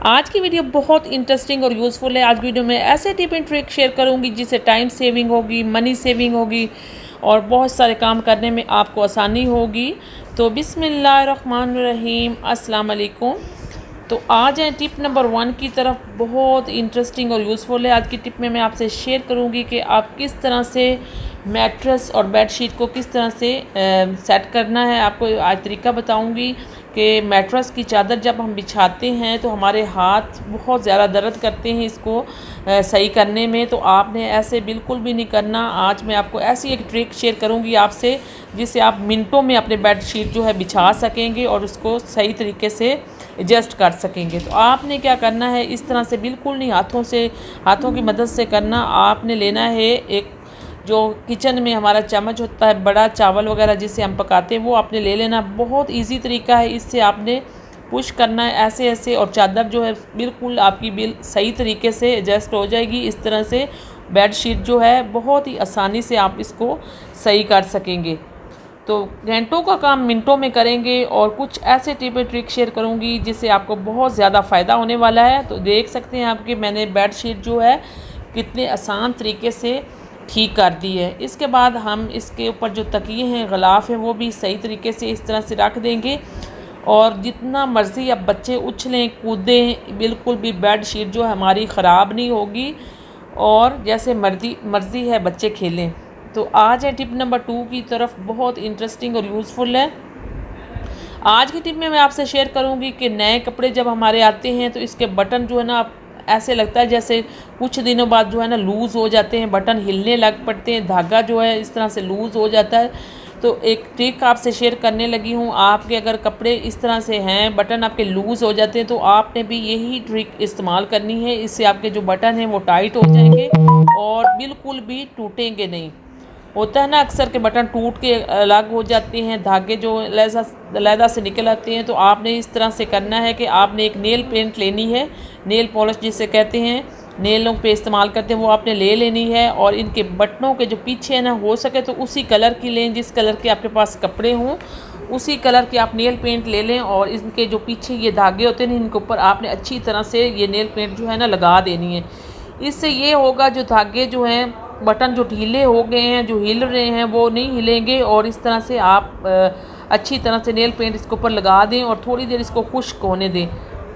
आज की वीडियो बहुत इंटरेस्टिंग और यूज़फुल है। आज वीडियो में ऐसे टिप एंड ट्रिक शेयर करूंगी जिससे टाइम सेविंग होगी, मनी सेविंग होगी और बहुत सारे काम करने में आपको आसानी होगी। तो बिस्मिल्लाहिर्रहमानिर्रहीम, अस्सलाम वालेकुम। तो आ जाए टिप नंबर 1 की तरफ। बहुत इंटरेस्टिंग और यूज़फुल है। आज की टिप में मैं आपसे शेयर करूंगी कि आप किस तरह से मैट्रेस और बेडशीट को किस तरह से सेट करना है। आपको आज तरीका बताऊंगी कि मैट्रेस की चादर जब हम बिछाते हैं तो हमारे हाथ बहुत ज़्यादा दर्द करते हैं इसको सही करने में। तो आपने ऐसे बिल्कुल भी नहीं करना। आज मैं आपको ऐसी एक ट्रिक शेयर करूंगी आपसे जिससे आप मिनटों में अपने बेडशीट जो है बिछा सकेंगे और उसको सही तरीके से एडजस्ट कर सकेंगे। तो आपने क्या करना है, इस तरह से बिल्कुल नहीं हाथों की मदद से करना। आपने लेना है एक जो किचन में हमारा चम्मच होता है, बड़ा चावल वगैरह जिसे हम पकाते हैं, वो आपने ले लेना। बहुत इजी तरीका है, इससे आपने पुश करना है ऐसे ऐसे और चादर जो है बिल्कुल आपकी सही तरीके से एडजस्ट हो जाएगी। इस तरह से बेडशीट जो है बहुत ही आसानी से आप इसको सही कर सकेंगे। तो घंटों का काम मिनटों में करेंगे और कुछ ऐसे टिप एंड ट्रिक शेयर करूंगी जिससे आपको बहुत ज़्यादा फ़ायदा होने वाला है। तो देख सकते हैं आपके मैंने बेडशीट जो है कितने आसान तरीके से ठीक कर दी है। इसके बाद हम इसके ऊपर जो तकिए हैं, ग़िलाफ़ हैं, वो भी सही तरीके से इस तरह से रख देंगे और जितना मर्ज़ी अब बच्चे उछलें कूदें, बिल्कुल भी बेडशीट जो हमारी ख़राब नहीं होगी और जैसे मर्ज़ी है बच्चे खेलें। तो आज है टिप नंबर 2 की तरफ। बहुत इंटरेस्टिंग और यूज़फुल है। आज की टिप में मैं आपसे शेयर करूंगी कि नए कपड़े जब हमारे आते हैं तो इसके बटन जो है ना, ऐसे लगता है जैसे कुछ दिनों बाद जो है ना लूज़ हो जाते हैं, बटन हिलने लग पड़ते हैं, धागा जो है इस तरह से लूज़ हो जाता है। तो एक ट्रिक आपसे शेयर करने लगी हूँ। आपके अगर कपड़े इस तरह से हैं, बटन आपके लूज़ हो जाते हैं, तो आपने भी यही ट्रिक इस्तेमाल करनी है। इससे आपके जो बटन हैं वो टाइट हो जाएंगे और बिल्कुल भी टूटेंगे नहीं। होता है ना अक्सर के बटन टूट के अलग हो जाते हैं, धागे जो लहदा से निकल आते हैं। तो आपने इस तरह से करना है कि आपने एक नेल पेंट लेनी है, नेल पॉलिश जिसे कहते हैं, नेलों पे इस्तेमाल करते हैं, वो आपने ले लेनी है और इनके बटनों के जो पीछे है ना, हो सके तो उसी कलर की लें जिस कलर के आपके पास कपड़े हों, उसी कलर के आप नेल पेंट ले लें और इनके जो पीछे ये धागे होते हैं इनके ऊपर आपने अच्छी तरह से ये नेल पेंट जो है ना लगा देनी है। इससे ये होगा जो धागे जो हैं, बटन जो ढीले हो गए हैं, जो हिल रहे हैं, वो नहीं हिलेंगे। और इस तरह से आप अच्छी तरह से नेल पेंट इसके ऊपर लगा दें और थोड़ी देर इसको खुश्क होने दें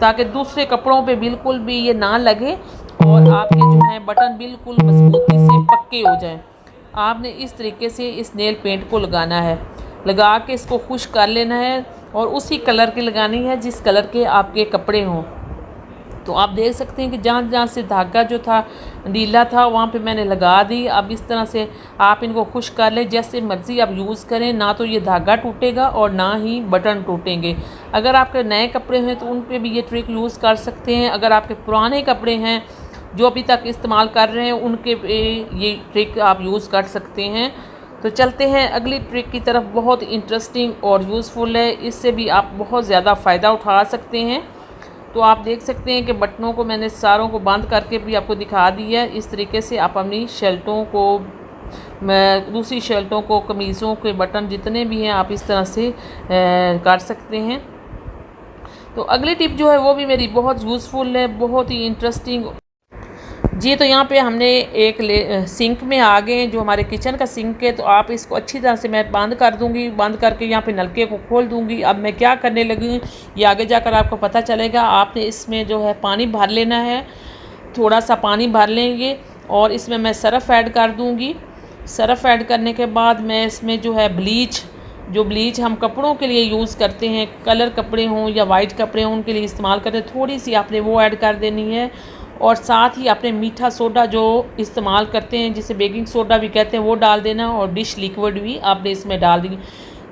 ताकि दूसरे कपड़ों पे बिल्कुल भी ये ना लगे और आपके जो हैं बटन बिल्कुल मजबूती से पक्के हो जाएं। आपने इस तरीके से इस नेल पेंट को लगाना है, लगा के इसको खुश्क कर लेना है और उसी कलर की लगानी है जिस कलर के आपके कपड़े हों। तो आप देख सकते हैं कि जहाँ जहाँ से धागा जो था ढीला था वहाँ पे मैंने लगा दी। अब इस तरह से आप इनको खुश्क कर लें, जैसे मर्ज़ी आप यूज़ करें, ना तो ये धागा टूटेगा और ना ही बटन टूटेंगे। अगर आपके नए कपड़े हैं तो उन पे भी ये ट्रिक यूज़ कर सकते हैं। अगर आपके पुराने कपड़े हैं जो अभी तक इस्तेमाल कर रहे हैं, उनके पे ये ट्रिक आप यूज़ कर सकते हैं। तो चलते हैं अगली ट्रिक की तरफ। बहुत इंटरेस्टिंग और यूज़फुल है, इससे भी आप बहुत ज़्यादा फ़ायदा उठा सकते हैं। तो आप देख सकते हैं कि बटनों को मैंने सारों को बंद करके भी आपको दिखा दी है। इस तरीके से आप अपनी शर्टों को, दूसरी शर्टों को, कमीज़ों के बटन जितने भी हैं आप इस तरह से कर सकते हैं। तो अगली टिप जो है वो भी मेरी बहुत यूज़फुल है, बहुत ही इंटरेस्टिंग जी। तो यहाँ पे हमने एक सिंक में आ गए जो हमारे किचन का सिंक है। तो आप इसको अच्छी तरह से मैं बंद कर दूँगी, बंद करके यहाँ पे नलके को खोल दूँगी। अब मैं क्या करने लगी हूँ ये आगे जाकर आपको पता चलेगा। आपने इसमें जो है पानी भर लेना है, थोड़ा सा पानी भर लेंगे और इसमें मैं सरफ़ ऐड कर दूँगी। सरफ़ ऐड करने के बाद मैं इसमें जो है ब्लीच हम कपड़ों के लिए यूज़ करते हैं, कलर कपड़े हों या वाइट कपड़े हों उनके लिए इस्तेमाल करते हैं, थोड़ी सी आपने वो ऐड कर देनी है। और साथ ही आपने मीठा सोडा जो इस्तेमाल करते हैं, जिसे बेकिंग सोडा भी कहते हैं, वो डाल देना और डिश लिक्विड भी आपने इसमें डाल दी।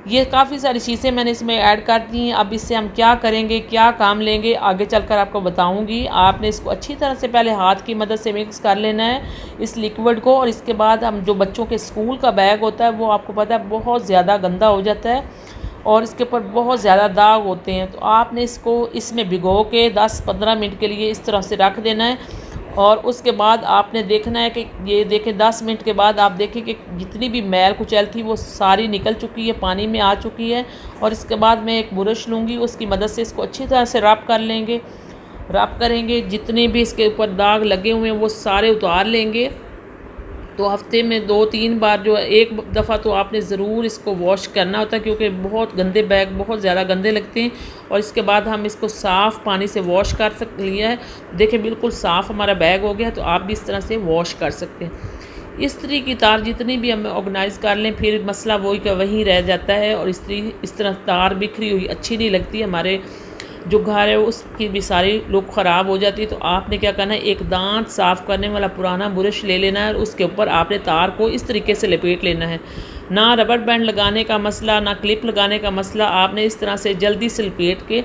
ये काफ़ी सारी चीज़ें मैंने इसमें ऐड कर दी हैं। अब इससे हम क्या करेंगे, क्या काम लेंगे, आगे चलकर आपको बताऊंगी। आपने इसको अच्छी तरह से पहले हाथ की मदद से मिक्स कर लेना है इस लिक्विड को। और इसके बाद हम जो बच्चों के स्कूल का बैग होता है वो आपको पता है बहुत ज़्यादा गंदा हो जाता है और इसके ऊपर बहुत ज़्यादा दाग होते हैं। तो आपने इसको इसमें भिगो के 10-15 मिनट के लिए इस तरह से रख देना है और उसके बाद आपने देखना है कि ये देखें 10 मिनट के बाद आप देखें कि जितनी भी मैल कुचैल थी वो सारी निकल चुकी है, पानी में आ चुकी है। और इसके बाद मैं एक ब्रश लूँगी, उसकी मदद से इसको अच्छी तरह से रब कर लेंगे। रब करेंगे। जितने भी इसके ऊपर दाग लगे हुए हैं वो सारे उतार लेंगे। तो हफ्ते में 2-3 बार जो है, एक दफ़ा तो आपने ज़रूर इसको वॉश करना होता है, क्योंकि बहुत गंदे बैग बहुत ज़्यादा गंदे लगते हैं। और इसके बाद हम इसको साफ़ पानी से वॉश कर लिया है। देखिए बिल्कुल साफ़ हमारा बैग हो गया, तो आप भी इस तरह से वॉश कर सकते हैं। इस तरह की तार जितनी भी हम ऑर्गेनाइज़ कर लें, फिर मसला वही का वहीं रह जाता है। और इस तरह तार बिखरी हुई अच्छी नहीं लगती। हमारे जो घर है उसकी भी सारी लुक ख़राब हो जाती है। तो आपने क्या करना है, एक दांत साफ़ करने वाला पुराना ब्रश ले लेना है और उसके ऊपर आपने तार को इस तरीके से लपेट लेना है। ना रबर बैंड लगाने का मसला, ना क्लिप लगाने का मसला। आपने इस तरह से जल्दी से लपेट के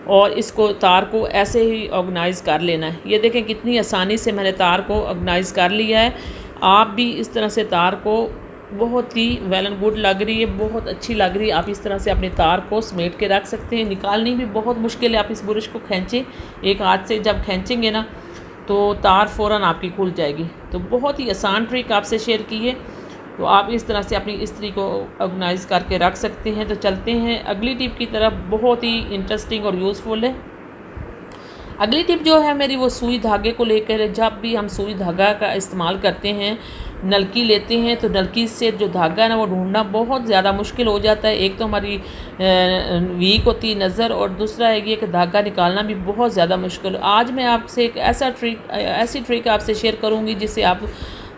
और इसको तार को ऐसे ही ऑर्गेनाइज़ कर लेना है। ये देखें कितनी आसानी से मैंने तार को ऑर्गेनाइज़ कर लिया है। आप भी इस तरह से तार को, बहुत ही वेल एंड गुड लग रही है, बहुत अच्छी लग रही है। आप इस तरह से अपनी तार को समेट के रख सकते हैं। निकालनी भी बहुत मुश्किल है। आप इस ब्रश को खींचें, एक हाथ से जब खींचेंगे ना तो तार फ़ौरन आपकी खुल जाएगी। तो बहुत ही आसान ट्रिक आपसे शेयर की है। तो आप इस तरह से अपनी इस्त्री को ऑर्गेनाइज़ करके रख सकते हैं। तो चलते हैं अगली टिप की तरफ, बहुत ही इंटरेस्टिंग और यूज़फुल है। अगली टिप जो है मेरी, वो सुई धागे को लेकर है। जब भी हम सुई धागा का इस्तेमाल करते हैं, नलकी लेते हैं, तो नलकी से जो धागा है ना वो ढूंढना बहुत ज़्यादा मुश्किल हो जाता है। एक तो हमारी वीक होती है नज़र, और दूसरा है ये कि धागा निकालना भी बहुत ज़्यादा मुश्किल। आज मैं आपसे एक ऐसी ट्रिक आपसे शेयर करूँगी जिससे आप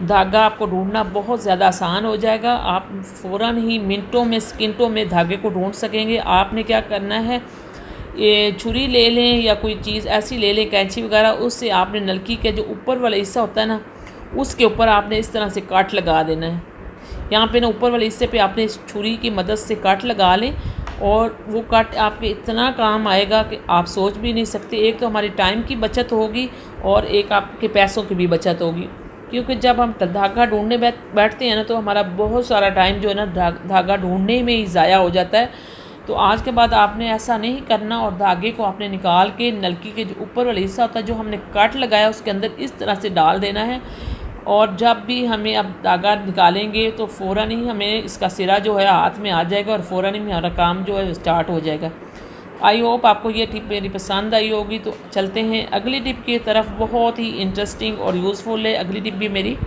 धागा आपको ढूंढना बहुत ज़्यादा आसान हो जाएगा। आप फ़ौरन ही मिनटों में, सेकंडों में धागे को ढूंढ सकेंगे। आपने क्या करना है, ये छुरी ले लें या कोई चीज़ ऐसी ले लें, कैंची वगैरह, उससे आपने नलकी के जो ऊपर वाला हिस्सा होता है ना, उसके ऊपर आपने इस तरह से काट लगा देना है। यहाँ पे ना ऊपर वाले हिस्से पे आपने इस छुरी की मदद से काट लगा लें, और वो काट आपके इतना काम आएगा कि आप सोच भी नहीं सकते। एक तो हमारी टाइम की बचत होगी और एक आपके पैसों की भी बचत होगी। क्योंकि जब हम धागा ढूंढने बैठते हैं ना, तो हमारा बहुत सारा टाइम जो है ना धागा ढूंढने में ही ज़ाया हो जाता है। तो आज के बाद आपने ऐसा नहीं करना, और धागे को आपने निकाल के नलकी के जो ऊपर वाला हिस्सा होता है, जो हमने कट लगाया, उसके अंदर इस तरह से डाल देना है। और जब भी हमें अब धागा निकालेंगे तो फ़ौरन ही हमें इसका सिरा जो है हाथ में आ जाएगा, और फ़ौरन ही हमारा काम जो है स्टार्ट हो जाएगा। आई होप आपको ये टिप मेरी पसंद आई होगी। तो चलते हैं अगली टिप की तरफ, बहुत ही इंटरेस्टिंग और यूज़फुल है अगली टिप भी मेरी।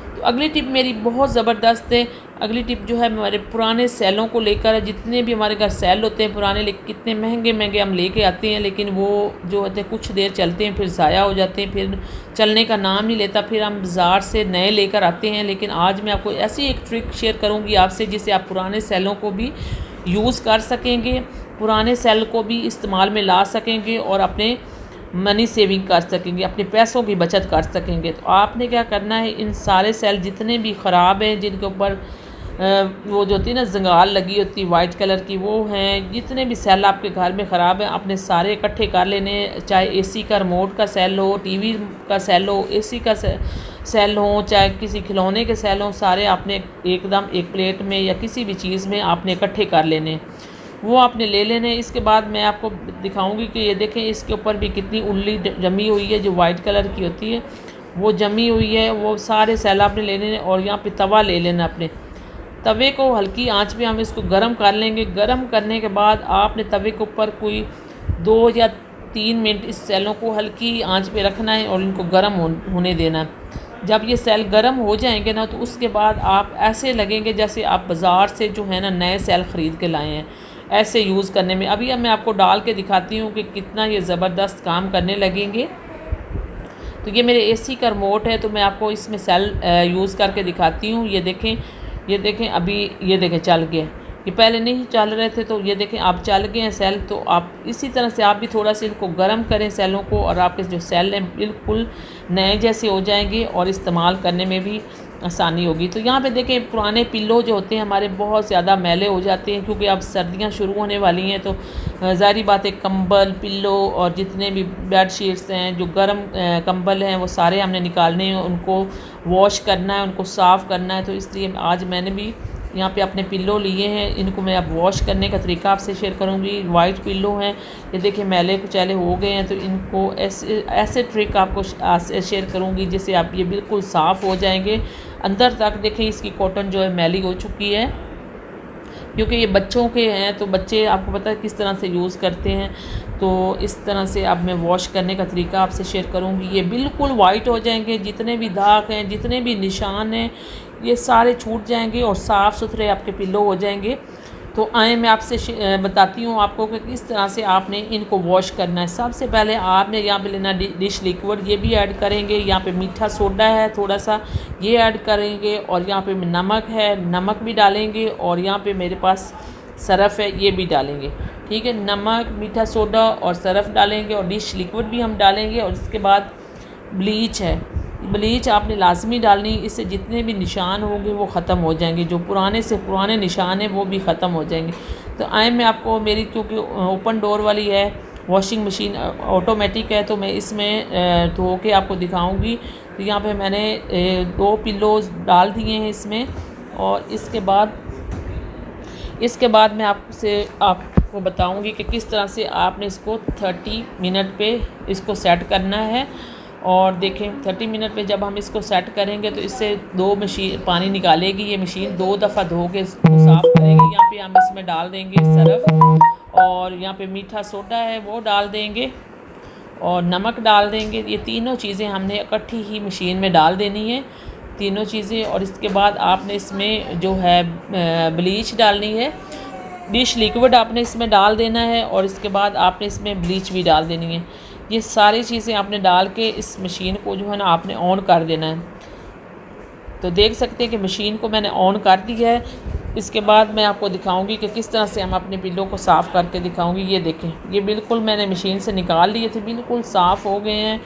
तो अगली टिप मेरी बहुत ज़बरदस्त है। अगली टिप जो है हमारे पुराने सेलों को लेकर है। जितने भी हमारे घर सेल होते हैं पुराने, लेकिन कितने महंगे महंगे हम लेके आते हैं, लेकिन वो जो होते हैं कुछ देर चलते हैं फिर ज़ाया हो जाते हैं, फिर चलने का नाम नहीं लेता। फिर हम बाज़ार से नए लेकर आते हैं। लेकिन आज मैं आपको ऐसी एक ट्रिक शेयर करूँगी आपसे, जिससे आप पुराने सेलों को भी यूज़ कर सकेंगे, पुराने सेल को भी इस्तेमाल में ला सकेंगे, और अपने मनी सेविंग कर सकेंगे, अपने पैसों की बचत कर सकेंगे। तो आपने क्या करना है, इन सारे सेल जितने भी ख़राब हैं, जिनके ऊपर वो जो होती है ना जंगाल लगी होती है वाइट कलर की, वो हैं, जितने भी सेल आपके घर में ख़राब हैं, आपने सारे इकट्ठे कर लेने। चाहे एसी का रिमोट का सेल हो, टीवी का सेल हो, एसी का सेल हो, चाहे किसी खिलौने के सेल हो, सारे आपने एकदम एक प्लेट में या किसी भी चीज़ में आपने इकट्ठे कर लेने, वो आपने ले लेने। इसके बाद मैं आपको दिखाऊंगी कि ये देखें इसके ऊपर भी कितनी उल्ली जमी हुई है, जो वाइट कलर की होती है वो जमी हुई है। वो सारे सेल आपने ले लेने, और यहाँ पे तवा ले लेना। अपने तवे को हल्की आंच पे हम इसको गर्म कर लेंगे। गर्म करने के बाद आपने तवे के ऊपर कोई 2 या 3 मिनट इस सेलों को हल्की आंच पे रखना है और इनको गर्म होने देना। जब ये सेल गर्म हो जाएंगे ना, तो उसके बाद आप ऐसे लगेंगे जैसे आप बाज़ार से जो है ना नए सेल ख़रीद के लाए हैं, ऐसे यूज़ करने में। अभी अब मैं आपको डाल के दिखाती हूँ कि कितना ये ज़बरदस्त काम करने लगेंगे। तो ये मेरे एसी का रिमोट है, तो मैं आपको इसमें सेल यूज़ करके दिखाती हूँ। ये देखें अभी ये देखें चल गए। ये पहले नहीं चल रहे थे, तो ये देखें आप चल गए हैं सेल। तो आप इसी तरह से आप भी थोड़ा सा इनको गर्म करें सेलों को, और आपके जो सेल हैं बिल्कुल नए जैसे हो जाएंगे, और इस्तेमाल करने में भी आसानी होगी। तो यहाँ पे देखें पुराने पिल्लो जो होते हैं हमारे बहुत ज़्यादा मैले हो जाते हैं, क्योंकि अब सर्दियाँ शुरू होने वाली हैं। तो ज़ाहिर बात है कंबल, पिल्लो और जितने भी बेड शीट्स हैं, जो गर्म कंबल हैं, वो सारे हमने निकालने हैं, उनको वॉश करना है, उनको साफ़ करना है। तो इसलिए आज मैंने भी यहाँ पे अपने पिल्लो लिए हैं, इनको मैं अब वॉश करने का तरीका आपसे शेयर करूँगी। वाइट पिल्लो हैं, ये देखिए मैले कुचैले हो गए हैं, तो इनको ऐसे ट्रिक आपको शेयर करूँगी जिससे आप ये बिल्कुल साफ़ हो जाएंगे अंदर तक। देखें इसकी कॉटन जो है मैली हो चुकी है, क्योंकि ये बच्चों के हैं, तो बच्चे आपको पता है किस तरह से यूज़ करते हैं। तो इस तरह से अब मैं वॉश करने का तरीका आपसे शेयर करूंगी। ये बिल्कुल वाइट हो जाएंगे, जितने भी दाग हैं, जितने भी निशान हैं, ये सारे छूट जाएंगे और साफ़ सुथरे आपके पिल्लो हो जाएंगे। तो आए मैं आपसे बताती हूँ आपको कि किस तरह से आपने इनको वॉश करना है। सबसे पहले आपने यहाँ पे लेना डिश लिक्विड, ये भी ऐड करेंगे। यहाँ पे मीठा सोडा है थोड़ा सा, ये ऐड करेंगे। और यहाँ पे नमक है, नमक भी डालेंगे। और यहाँ पे मेरे पास सरफ़ है, ये भी डालेंगे। ठीक है, नमक, मीठा सोडा और सरफ़ डालेंगे और डिश लिक्विड भी हम डालेंगे। और उसके बाद ब्लीच है, ब्लीच आपने लाजमी डालनी, इससे जितने भी निशान होंगे वो ख़त्म हो जाएंगे, जो पुराने से पुराने निशान हैं वो भी ख़त्म हो जाएंगे। तो आए मैं आपको, मेरी क्योंकि ओपन डोर वाली है वॉशिंग मशीन, ऑटोमेटिक है, तो मैं इसमें धो के आपको दिखाऊंगी। तो यहाँ पे मैंने 2 पिल्लोज़ डाल दिए हैं इसमें। और इसके बाद मैं आपको बताऊंगी कि किस तरह से आपने इसको 30 मिनट पे इसको सेट करना है। और देखें 30 मिनट पे जब हम इसको सेट करेंगे तो इससे 2 मशीन पानी निकालेगी। ये मशीन 2 दफ़ा धो के इसको साफ़ करेगी। यहाँ पे हम इसमें डाल देंगे सरफ़, और यहाँ पे मीठा सोडा है वो डाल देंगे, और नमक डाल देंगे। ये तीनों चीज़ें हमने इकट्ठी ही मशीन में डाल देनी है, तीनों चीज़ें। और इसके बाद आपने इसमें जो है ब्लीच डालनी है, डिश लिक्विड आपने इसमें डाल देना है। और इसके बाद आपने इसमें ब्लीच भी डाल देनी है। ये सारी चीज़ें आपने डाल के इस मशीन को जो है ना आपने ऑन कर देना है। तो देख सकते हैं कि मशीन को मैंने ऑन कर दिया है। इसके बाद मैं आपको दिखाऊंगी कि किस तरह से हम अपने पिल्लों को साफ़ करके दिखाऊंगी। ये देखें, ये बिल्कुल मैंने मशीन से निकाल लिए थे, बिल्कुल साफ़ हो गए हैं।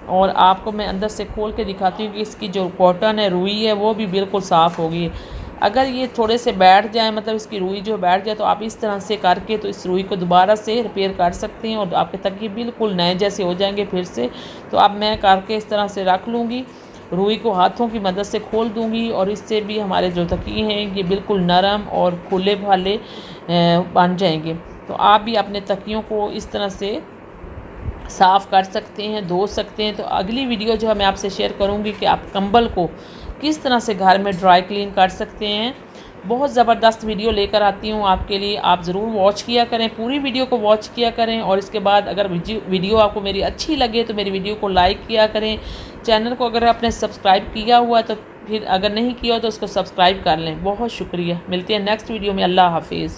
और आपको मैं अंदर से खोल के दिखाती हूँ कि इसकी जो कॉटन है, रुई है, वो भी बिल्कुल साफ़ हो गई है। अगर ये थोड़े से बैठ जाए, मतलब इसकी रुई जो बैठ जाए, तो आप इस तरह से करके तो इस रुई को दोबारा से रिपेयर कर सकते हैं और आपके तकिए बिल्कुल नए जैसे हो जाएंगे फिर से। तो अब मैं करके इस तरह से रख लूँगी, रुई को हाथों की मदद से खोल दूँगी, और इससे भी हमारे जो तकिए हैं ये बिल्कुल नरम और खुले भाले बन जाएंगे। तो आप भी अपने तकियों को इस तरह से साफ़ कर सकते हैं, धो सकते हैं। तो अगली वीडियो जो है मैं आपसे शेयर करूंगी कि आप कंबल को किस तरह से घर में ड्राई क्लीन कर सकते हैं। बहुत ज़बरदस्त वीडियो लेकर आती हूँ आपके लिए, आप ज़रूर वॉच किया करें, पूरी वीडियो को वॉच किया करें। और इसके बाद अगर वीडियो आपको मेरी अच्छी लगे तो मेरी वीडियो को लाइक किया करें। चैनल को अगर आपने सब्सक्राइब किया हुआ तो फिर अगर नहीं किया तो उसको सब्सक्राइब कर लें। बहुत शुक्रिया, मिलते हैं नेक्स्ट वीडियो में। अल्लाह हाफिज़।